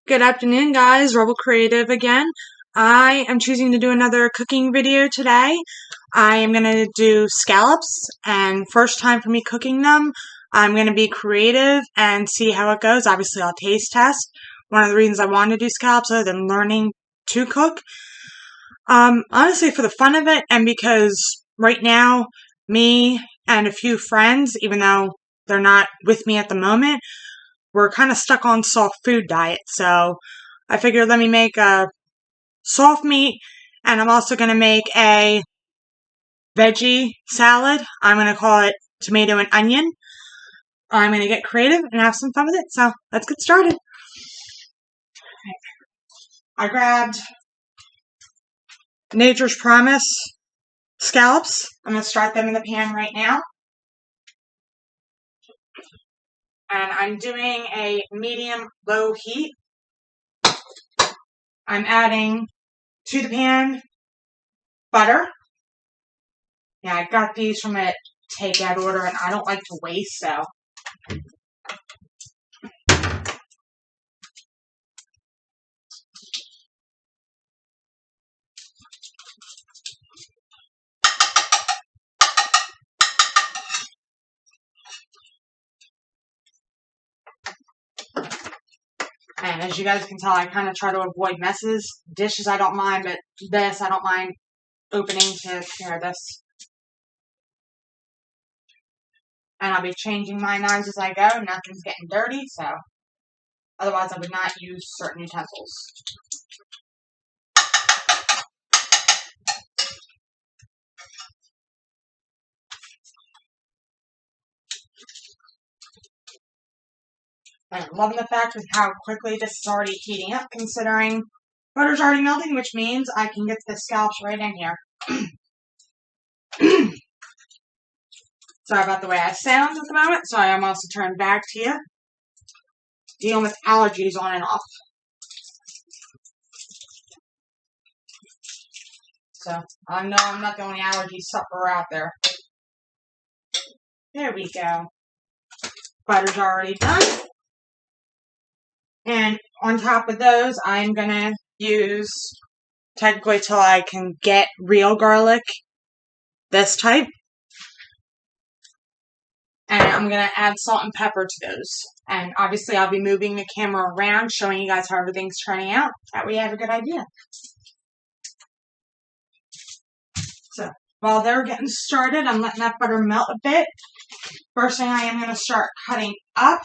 Good afternoon, guys. Rebel Creative again. I am choosing to do another cooking video today. I am going to do scallops, and first time for me cooking them. I'm going to be creative and see how it goes. Obviously, I'll taste test. One of the reasons I wanted to do scallops other than learning to cook. Honestly, for the fun of it, and because right now, me and a few friends, even though they're not with me at the moment, we're kind of stuck on soft food diet. So I figured let me make a soft meat, and I'm also going to make a veggie salad. I'm going to call it tomato and onion. I'm going to get creative and have some fun with it. So let's get started. I grabbed Nature's Promise scallops. I'm going to start them in the pan right now. And I'm doing a medium-low heat. I'm adding to the pan butter. Yeah, I got these from a takeout order, and I don't like to waste, so. And as you guys can tell, I kind of try to avoid messes. Dishes I don't mind, but this I don't mind opening to clear this. And I'll be changing my knives as I go. Nothing's getting dirty, so otherwise I would not use certain utensils. And I'm loving the fact with how quickly this is already heating up, considering butter's already melting, which means I can get the scallops right in here. Sorry about the way I sound at the moment. Sorry, I'm also turning back to you. Dealing with allergies on and off. So, I know I'm not the only allergy sufferer out there. There we go. Butter's already done. And on top of those, I'm going to use, technically till I can get real garlic, this type. And I'm going to add salt and pepper to those. And obviously I'll be moving the camera around, showing you guys how everything's turning out. That way you have a good idea. So, while they're getting started, I'm letting that butter melt a bit. First thing I am going to start cutting up.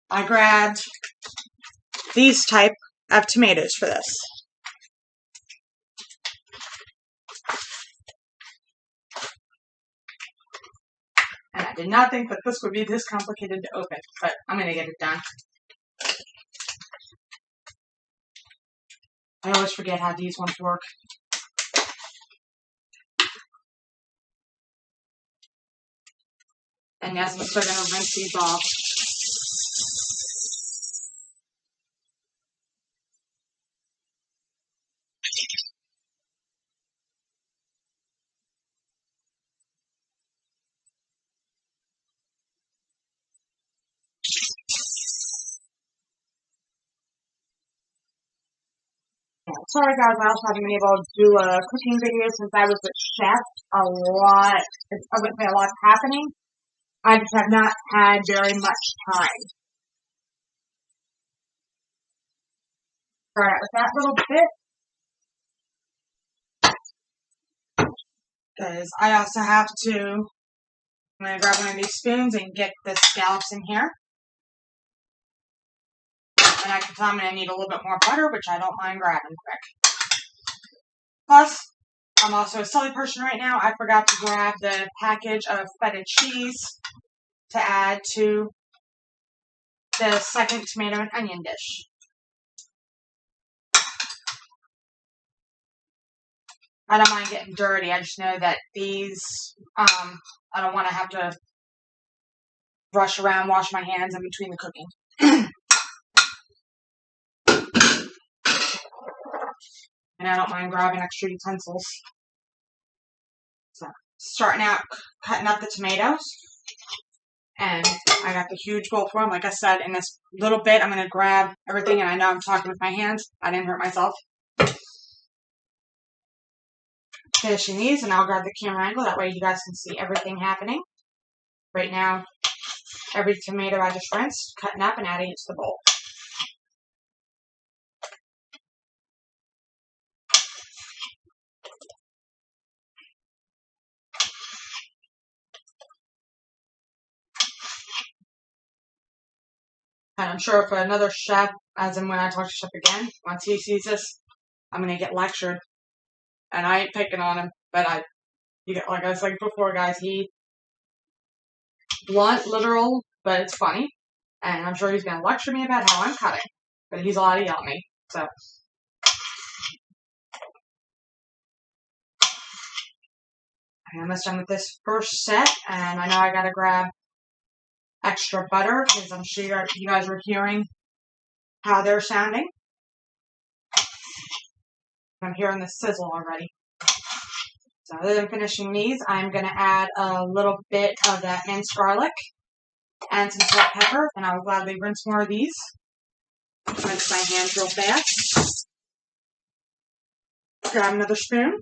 I grabbed these type of tomatoes for this. And I did not think that this would be this complicated to open, but I'm going to get it done. I always forget how these ones work. And yes, I'm still going to rinse these off. Sorry guys, I also haven't been able to do a cooking video since I was a chef. I wouldn't say a lot's happening. I just have not had very much time. Start out with that little bit. Because I also have to, I'm going to grab one of these spoons and get the scallops in here. And I can tell I'm going to need a little bit more butter, which I don't mind grabbing quick. Plus, I'm also a silly person right now. I forgot to grab the package of feta cheese to add to the second tomato and onion dish. I don't mind getting dirty. I just know that these, I don't want to have to rush around, wash my hands in between the cooking. And I don't mind grabbing extra utensils. So, starting out cutting up the tomatoes. And I got the huge bowl for them. Like I said, in this little bit, I'm going to grab everything. And I know I'm talking with my hands. I didn't hurt myself. Finishing these, and I'll grab the camera angle. That way you guys can see everything happening. Right now, every tomato I just rinsed, cutting up, and adding it to the bowl. And I'm sure for another chef, as in when I talk to Chef again, once he sees this, I'm going to get lectured. And I ain't picking on him, but like I was like before, guys, he blunt, literal, but it's funny. And I'm sure he's going to lecture me about how I'm cutting. But he's allowed to yell at me, so. I'm almost done with this first set, and I know I got to grab extra butter, because I'm sure you guys are hearing how they're sounding. I'm hearing the sizzle already. So other than finishing these, I'm going to add a little bit of that minced garlic and some salt and pepper, and I will gladly rinse more of these. Rinse my hands real fast. Grab another spoon.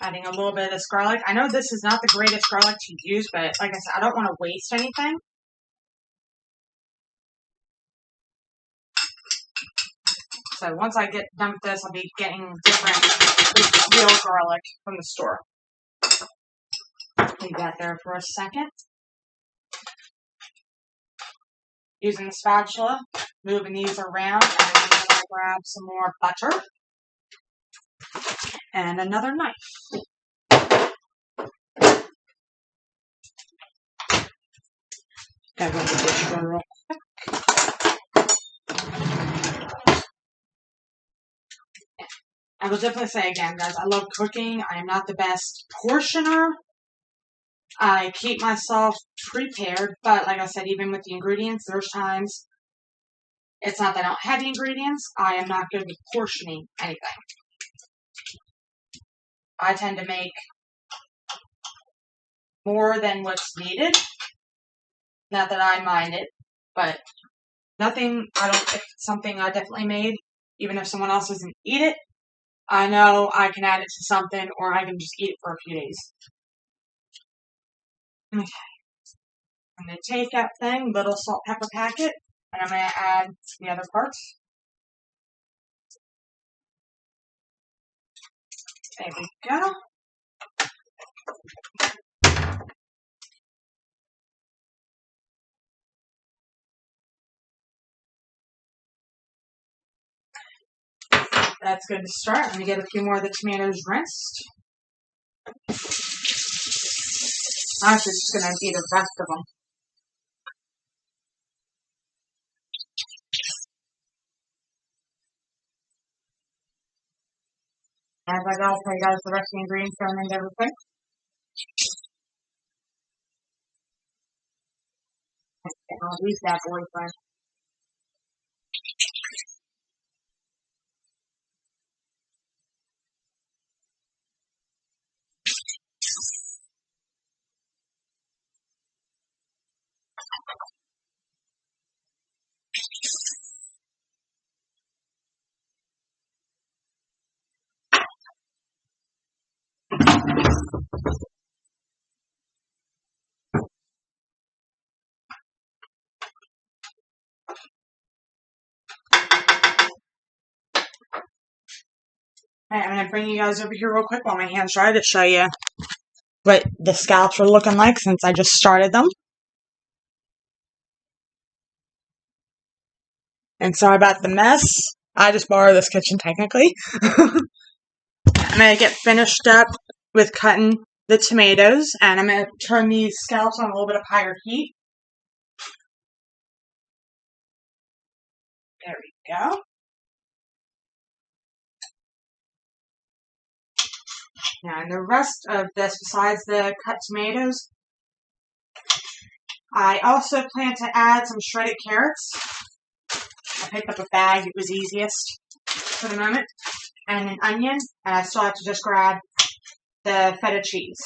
Adding a little bit of this garlic. I know this is not the greatest garlic to use, but like I said, I don't want to waste anything. So once I get done with this, I'll be getting different real garlic from the store. Leave that there for a second. Using the spatula, moving these around, and I'm going to grab some more butter and another knife. Gotta go to the dish drawer real quick. I will definitely say again, guys, I love cooking. I am not the best portioner. I keep myself prepared, but like I said, even with the ingredients, there's times it's not that I don't have the ingredients. I am not good with portioning anything. I tend to make more than what's needed. Not that I mind it, but nothing, if it's something I definitely made, even if someone else doesn't eat it, I know I can add it to something, or I can just eat it for a few days. Okay. I'm going to take that thing, little salt pepper packet, and I'm going to add the other parts. There we go. That's good to start. I'm going to get a few more of the tomatoes rinsed. I'm actually just going to do the rest of them. As I go, I'll tell you guys the rest of the ingredients going into everything. I'll use that boyfriend. Alright, I'm going to bring you guys over here real quick while my hands dry to show you what the scallops are looking like since I just started them. And sorry about the mess. I just borrowed this kitchen technically. I'm going to get finished up with cutting the tomatoes, and I'm going to turn these scallops on a little bit of higher heat. There we go. Now, and the rest of this, besides the cut tomatoes, I also plan to add some shredded carrots. I picked up a bag, it was easiest for the moment, and an onion, and I still have to just grab the feta cheese.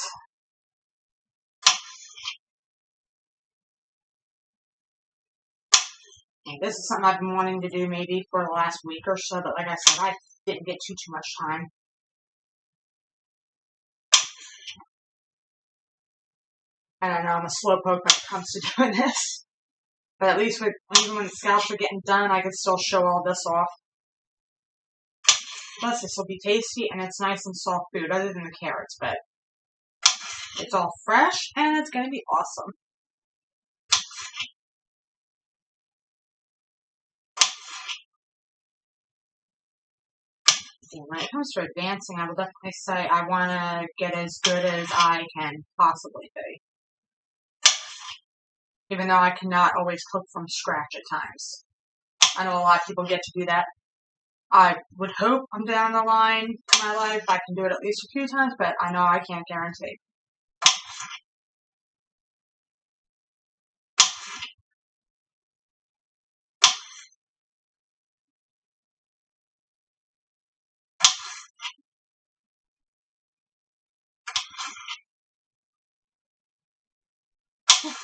And this is something I've been wanting to do maybe for the last week or so, but like I said, I didn't get too much time. And I know I'm a slowpoke when it comes to doing this. But at least even when the scallops are getting done, I can still show all this off. Plus, this will be tasty, and it's nice and soft food, other than the carrots, but it's all fresh, and it's going to be awesome. And when it comes to advancing, I would definitely say I want to get as good as I can possibly be. Even though I cannot always cook from scratch at times. I know a lot of people get to do that. I would hope I'm down the line in my life I can do it at least a few times, but I know I can't guarantee.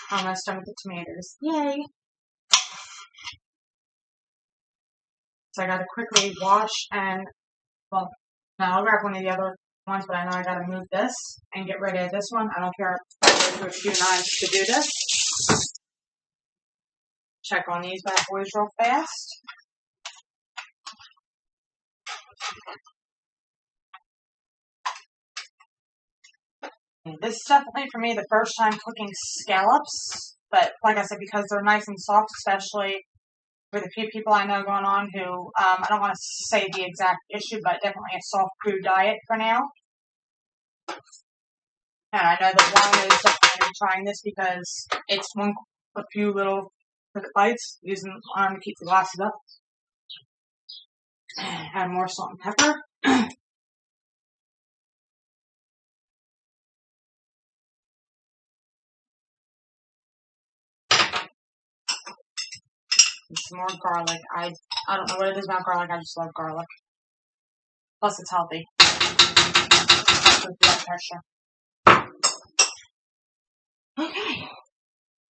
Almost done with the tomatoes. Yay! So I gotta quickly wash and, well, now I'll grab one of the other ones, but I know I gotta move this and get rid of this one. I don't care if I go a few knives to do this. Check on these bad boys real fast. And this is definitely for me the first time cooking scallops, but like I said, because they're nice and soft, especially with a few people I know going on who, I don't want to say the exact issue, but definitely a soft food diet for now. And I know that one is definitely going to be trying this because it's a few little bites, using the arm to keep the glasses up. Add more salt and pepper. And some more garlic. I don't know what it is about garlic, I just love garlic. Plus it's healthy. With blood pressure. Okay.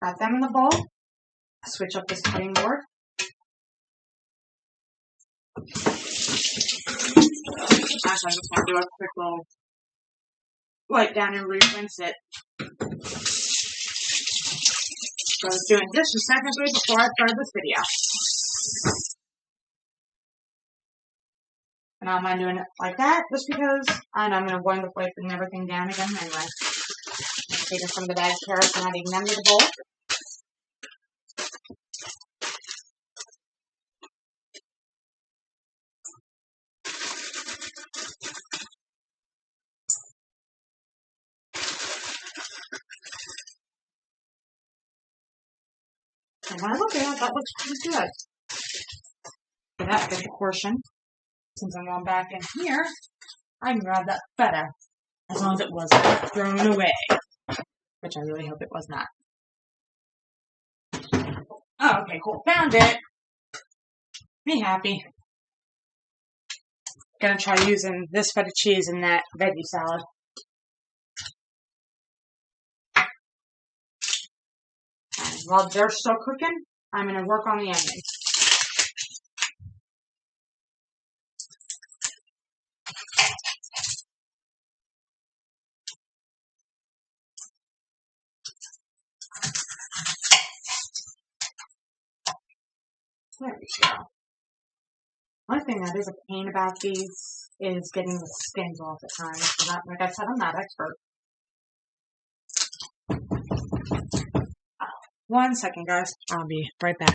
Got them in the bowl. Switch up this cutting board. Actually, I'm just going to do a quick little wipe down and rinse it. So I was doing dishes technically before I started this video. And I don't mind doing it like that, just because I know I'm going to wind up wiping everything down again anyway. I'm taking some of the bagged carrots and adding them to the bowl. And when I look at it, that looks pretty good. For that big portion, since I'm going back in here, I can grab that feta, as long as it wasn't thrown away, which I really hope it was not. Oh, okay, cool. Found it. Be happy. Gonna try using this feta cheese in that veggie salad. And while they're still cooking, I'm gonna work on the onions. There we go. One thing that is a pain about these is getting the skins off at times. Like I said, I'm not expert. One second, guys. I'll be right back.